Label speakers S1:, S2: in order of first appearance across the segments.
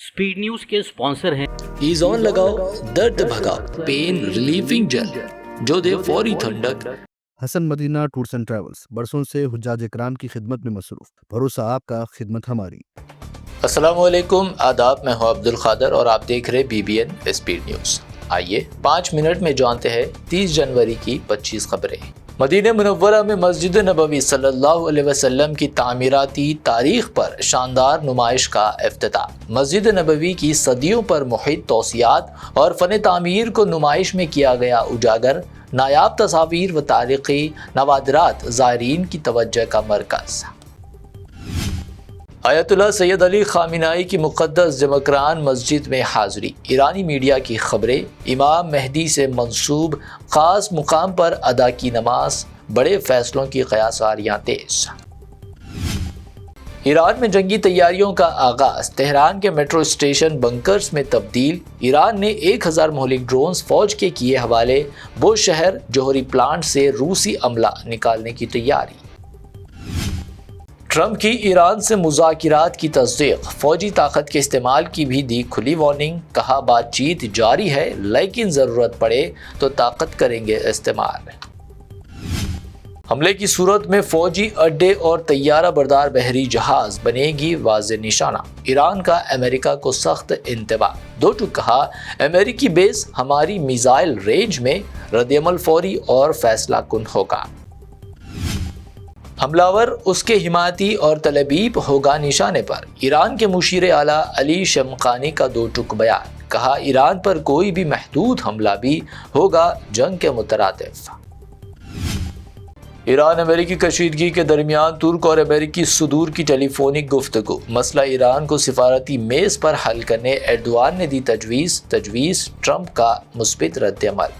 S1: Speed news के sponsor हैं
S2: ईज़ॉन लगाओ, दर्द भगाओ, पेन रिलीफिंग जेल जो दे फौरी ठंडक।
S3: Hasan Madina Tours and Travels बरसों से हुज्जाज इकराम की खिदमत में मसरूफ, भरोसा आपका, खिदमत हमारी।
S2: अस्सलामुअलैकुम, आदाब। मैं हूं अब्दुल खादर और आप देख रहे BBN स्पीड न्यूज़। आइए 5 मिनट में जानते हैं 30 जनवरी की 25 खबरें। मदीना मुनव्वरा में मस्जिद नबवी सल्लल्लाहु अलैहि वसल्लम की तामीराती तारीख पर शानदार नुमाइश का इफ्तिताह। मस्जिद नबवी की सदियों पर मुहित तौसियात और फ़न तामीर को नुमाइश में किया गया उजागर। नायाब तस्वीर व तारीख़ी नवादरात ज़ायरीन की तवज्जो का मरकज़। आयतुल्लाह सैयद अली खामिनाई की मुक़द्दस जमकरान मस्जिद में हाज़री। ईरानी मीडिया की खबरें। इमाम मेहदी से मंसूब ख़ास मुकाम पर अदा की नमाज, बड़े फ़ैसलों की क़यासारियाँ तेज़। ईरान में जंगी तैयारियों का आगाज़। तेहरान के मेट्रो स्टेशन बंकर्स में तब्दील। ईरान ने 1000 मोहलिक ड्रोन्स फ़ौज के किए हवाले। बुशहर जोहरी प्लांट से रूसी अमला निकालने की तैयारी। ट्रंप की ईरान से मुज़ाकिरात की तस्दीक। फौजी ताकत के इस्तेमाल की भी दी खुली वार्निंग। कहा बातचीत जारी है लेकिन ज़रूरत पड़े तो ताकत करेंगे इस्तेमाल। हमले की सूरत में फौजी अड्डे और तैयारा बरदार बहरी जहाज बनेगी वाज़ेह निशाना। ईरान का अमेरिका को सख्त इंतबा। दो टूक कहा अमेरिकी बेस हमारी मिसाइल रेंज में, रद्दअमल फौरी और फैसला कुन होगा। हमलावर उसके हिमायती और तलबीब होगा निशाने पर। ईरान के मुशीर आला अली शमखानी का दो टुक बयान। कहा ईरान पर कोई भी महदूद हमला भी होगा जंग के मुतरादिफ। ईरान अमेरिकी कशीदगी के दरमियान तुर्क और अमेरिकी सुदूर की टेलीफोनिक गुफ्तगू। मसला ईरान को सिफारती मेज पर हल करने एर्दोआन ने दी तजवीज़ ट्रंप का मुस्बित रद्दअमल।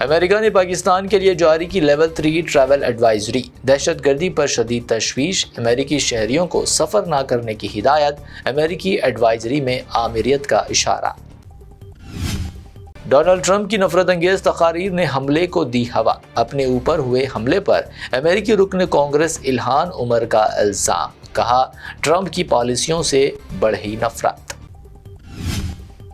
S2: अमेरिका ने पाकिस्तान के लिए जारी की लेवल 3 ट्रैवल एडवाइजरी। दहशतगर्दी पर शदीद तशवीश। अमेरिकी शहरियों को सफ़र ना करने की हिदायत। अमेरिकी एडवाइजरी में आमिरियत का इशारा। डोनाल्ड ट्रंप की नफरत अंगेज तकारीर ने हमले को दी हवा। अपने ऊपर हुए हमले पर अमेरिकी रुकन कांग्रेस इल्हान उमर का इल्ज़ाम। कहा ट्रंप की पॉलिसियों से बढ़ी नफरत।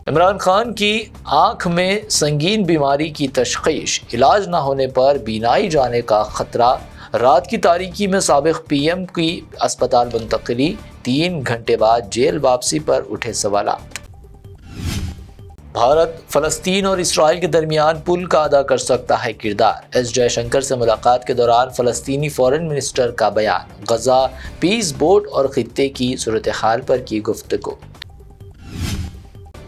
S2: इमरान खान की आंख में संगीन बीमारी की तशख़ीश। इलाज न होने पर बीनाई जाने का खतरा। रात की तारीकी में साबिक़ PM की अस्पताल मुंतकिली। 3 घंटे बाद जेल वापसी पर उठे सवालात। भारत फ़लस्तीन और इसराइल के दरमियान पुल का अदा कर सकता है किरदार। S जयशंकर से मुलाकात के दौरान फ़लस्तीनी फ़ॉरेन मिनिस्टर का बयान। गज़ा पीस बोट और खित्ते की सूरत हाल पर की गुफ्तगू।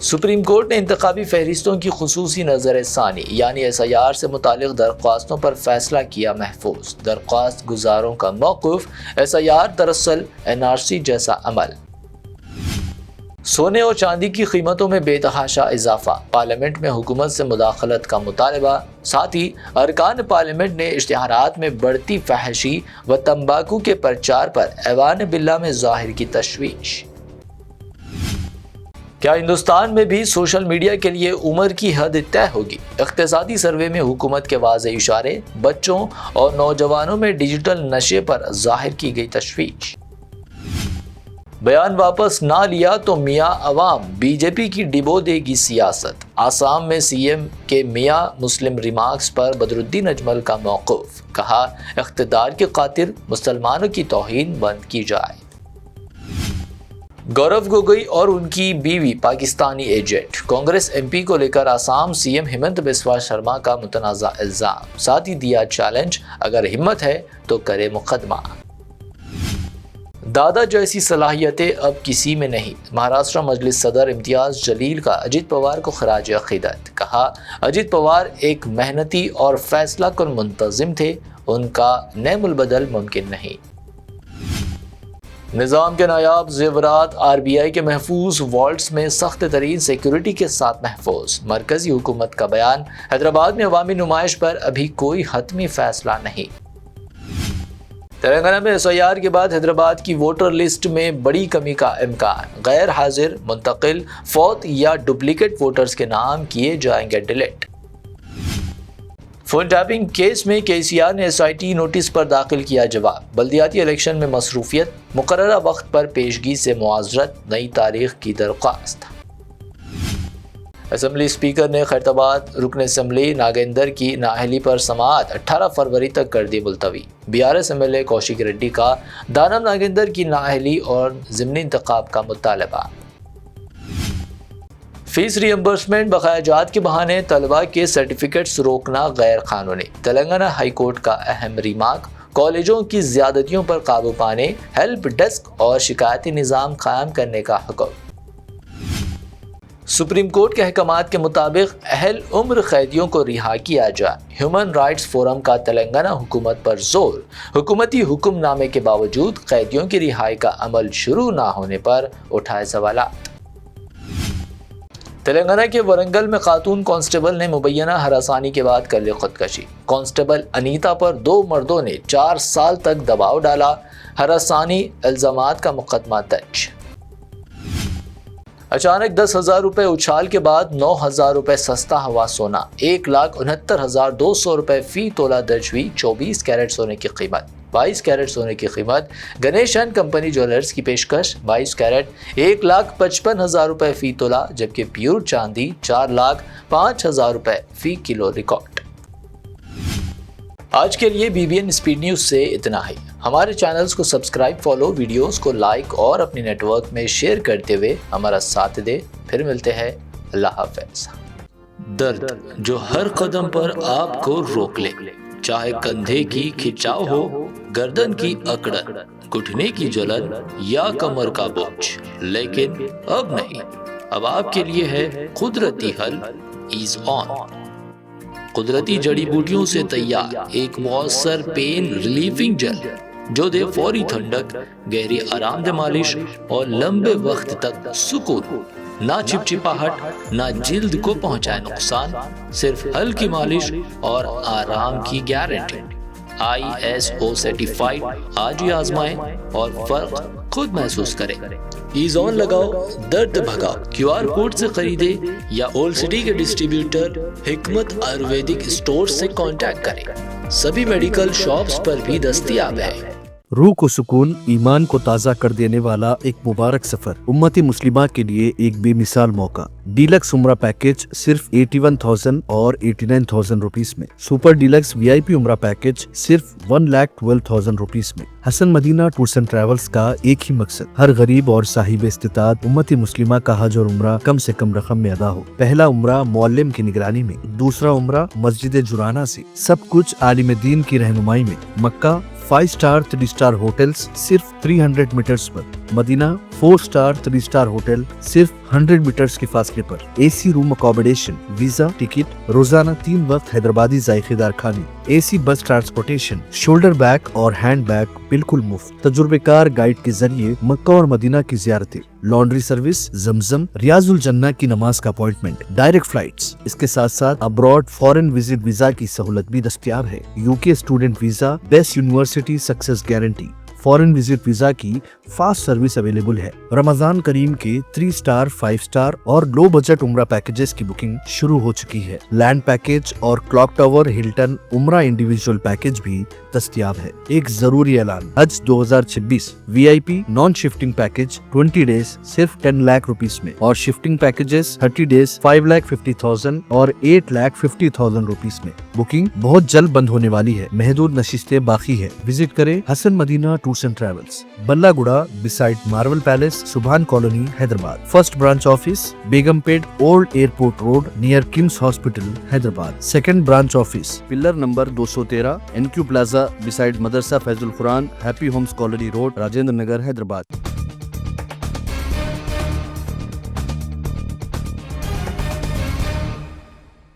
S2: सुप्रीम कोर्ट ने इंतखाबी फहरिस्तों की खुसूसी नज़र सानी यानी SIR से मुतालिक दरख्वास्तों पर फैसला किया महफूज। दरख्वास्त गुजारों का मौक़िफ़। SIR दरअसल NRC जैसा अमल। सोने और चांदी की कीमतों में बेतहाशा इजाफा। पार्लियामेंट में हुकूमत से मुदाखलत का मुतालबा। साथ ही अरकान पार्लियामेंट ने इश्तिहारात में बढ़ती फहशी व तंबाकू के प्रचार पर ऐवान बिल्ला में ज़ाहिर की तशवीश। क्या हिंदुस्तान में भी सोशल मीडिया के लिए उम्र की हद तय होगी? इक़्तिसादी सर्वे में हुकूमत के वाज़ेह इशारे। बच्चों और नौजवानों में डिजिटल नशे पर ज़ाहिर की गई तशवीश। बयान वापस ना लिया तो मियाँ अवाम BJP की डिबो देगी सियासत। आसाम में CM के मियाँ मुस्लिम रिमार्क्स पर बदरुद्दीन अजमल का मौक़िफ़। कहा इक़्तिदार के खातिर मुसलमानों की तौहीन बंद की जाए। गौरव गोगोई और उनकी बीवी पाकिस्तानी एजेंट। कांग्रेस MP को लेकर आसाम CM हेमंत बिस्वा शर्मा का मुतनाज़ा इल्ज़ाम। साथ ही दिया चैलेंज, अगर हिम्मत है तो करे मुकदमा। दादा जैसी सलाहियतें अब किसी में नहीं। महाराष्ट्र मजलिस सदर इम्तियाज़ जलील का अजित पवार को खराज अक़ीदत। कहा अजित पवार एक मेहनती और फैसला कुन मुंतज़िम थे, उनका नेमुल बदल मुमकिन नहीं। निज़ाम के नायाब ज़ेवरात RBI के महफूज वॉल्ट्स में सख्त तरीन सिक्योरिटी के साथ महफूज। मरकज़ी हुकूमत का बयान। हैदराबाद में अवामी नुमाइश पर अभी कोई हतमी फैसला नहीं। तेलंगाना में SIR के बाद हैदराबाद की वोटर लिस्ट में बड़ी कमी का इम्कान। गैर हाजिर, मुंतकिल, फौत या डुप्लीकेट वोटर्स के नाम किए जाएंगे डिलीट। فون ٹیپنگ کیس میں KCR نے SIT نوٹس پر داخل کیا جواب، بلدیاتی الیکشن میں مصروفیت، مقررہ وقت پر پیشگی سے معذرت، نئی تاریخ کی درخواست۔ اسمبلی اسپیکر نے خیرتباد رکن اسمبلی ناگیندر کی نااہلی پر سماعت 18 فروری تک کر دی ملتوی۔ BRS MLA کوشک ریڈی کا دانم ناگیندر کی نااہلی اور ضمنی انتخاب کا مطالبہ۔ فیس ری امبرسمنٹ بقایا جات کے بہانے طلبہ کے سرٹیفکیٹس روکنا غیر قانونی، تلنگانہ ہائی کورٹ کا اہم ریمارک، کالجوں کی زیادتیوں پر قابو پانے ہیلپ ڈیسک اور شکایتی نظام قائم کرنے کا حکم۔ سپریم کورٹ کے احکامات کے مطابق اہل عمر قیدیوں کو رہا کیا جائے، ہیومن رائٹس فورم کا تلنگانہ حکومت پر زور، حکومتی حکم نامے کے باوجود قیدیوں کی رہائی کا عمل شروع نہ ہونے پر اٹھائے سوالات۔ تلنگانہ کے ورنگل میں خاتون کانسٹیبل نے مبینہ ہراسانی کے بعد کر لی خودکشی، کانسٹیبل انیتا پر 2 مردوں نے 4 سال تک دباؤ ڈالا، ہراسانی الزامات کا مقدمہ درج۔ اچانک 10,000 روپے اچھال کے بعد 9,000 روپے سستا ہوا سونا، 1,69,200 روپے فی تولہ درج ہوئی 24 کیرٹ سونے کی قیمت۔ 22 کیرٹ سونے کی قیمت گنیش اینڈ کمپنی جویلرز کی پیشکش 22 کیرٹ 1,55,000 روپے فی تولہ، جبکہ پیور چاندی 4,05,000 روپے فی کلو ریکارڈ۔ آج کے لیے BBN اسپیڈ نیوز سے اتنا ہی۔ ہمارے چینلز کو سبسکرائب، فالو، ویڈیوز کو لائک اور اپنے نیٹ ورک میں شیئر کرتے ہوئے ہمارا ساتھ دے۔ پھر ملتے ہیں، اللہ حافظ۔ درد جو ہر قدم پر آپ کو روک لے، چاہے کندھے کی کھچاؤ ہو، گردن کی اکڑن، گھٹنے کی جلن یا کمر کا بوجھ، لیکن اب نہیں، اب آپ کے لیے ہے قدرتی حل ایز آن۔ قدرتی جڑی بوٹیوں سے تیار ایک مؤثر پین ریلیفنگ جل جو دے فوری ٹھنڈک، گہری آرام دہ مالش اور لمبے وقت تک سکون، نہ چپچپاہٹ نہ جلد کو پہنچائے نقصان، صرف ہلکی مالش اور آرام کی گارنٹی۔ ISO سرٹیفائیڈ، آج ہی آزمائیں اور فرق خود محسوس کریں۔ ایز آن لگاؤ، درد بھگاؤ۔ QR کوڈ سے خریدے یا اولڈ سٹی کے ڈسٹریبیوٹر حکمت آیورویدک اسٹور سے کانٹیکٹ کریں۔ سبھی میڈیکل شاپس پر بھی دستیاب ہے۔
S3: روح کو سکون، ایمان کو تازہ کر دینے والا ایک مبارک سفر، امت مسلمہ کے لیے ایک بے مثال موقع۔ ڈیلکس عمرہ پیکج صرف 81,000 اور 89,000 روپیز میں، سپر ڈیلکس VIP عمرہ پیکج صرف 1,12,000 روپیز میں۔ حسن مدینہ ٹورز اینڈ ٹریولز کا ایک ہی مقصد، ہر غریب اور صاحب استطاعت امت مسلمہ کا حج اور عمرہ کم سے کم رقم میں ادا ہو۔ پہلا عمرہ معلم کی نگرانی میں، دوسرا عمرہ مسجد جرانہ سے، سب کچھ عالم دین کی رہنمائی میں۔ مکہ 5 سٹار 3 سٹار ہوٹلز صرف 300 میٹرز پر، مدینہ 4 سٹار 3 سٹار ہوٹل صرف 100 میٹرز کے فاصلے پر، AC روم اکوموڈیشن، ویزا، ٹکٹ، روزانہ 3 وقت حیدرآبادی ذائقے دار کھانے، AC بس ٹرانسپورٹیشن، شولڈر بیگ اور ہینڈ بیگ بالکل مفت، تجربے کار گائیڈ کے ذریعے مکہ اور مدینہ کی زیارتیں، لانڈری سروس، زمزم، ریاض الجنہ کی نماز کا اپوائنٹمنٹ، ڈائریکٹ فلائٹس۔ اس کے ساتھ ساتھ ابراڈ فارن وزٹ ویزا کی سہولت بھی دستیاب ہے۔ UK student visa, best university success guarantee, foreign visit visa کی فاسٹ سروس اویلیبل ہے۔ رمضان کریم کے 3 سٹار 5 سٹار اور لو بجٹ عمرہ پیکجز کی بکنگ شروع ہو چکی ہے۔ لینڈ پیکج اور کلاک ٹاور ہلٹن عمرہ انڈیویجول پیکج بھی دستیاب ہے۔ ایک ضروری اعلان، حج 2026 VIP non shifting package 20 days صرف 10 لاکھ روپیز میں، اور شفٹنگ پیکجز 30 ڈیز 5,50,000 اور 8,50,000 روپیز میں۔ بکنگ بہت جلد بند ہونے والی ہے، محدود نشستیں باقی ہے۔ وزٹ کریں Hasan Madina tours and travels, بلہ گڑا beside marvel palace, Subhan colony, Hyderabad. First branch office Begumpet old airport road near KIMS hospital, Hyderabad. Second branch office pillar number 213 NQ plaza beside Madrasa Faiz ul-Quran, happy homes colony road, Rajendra Nagar, Hyderabad.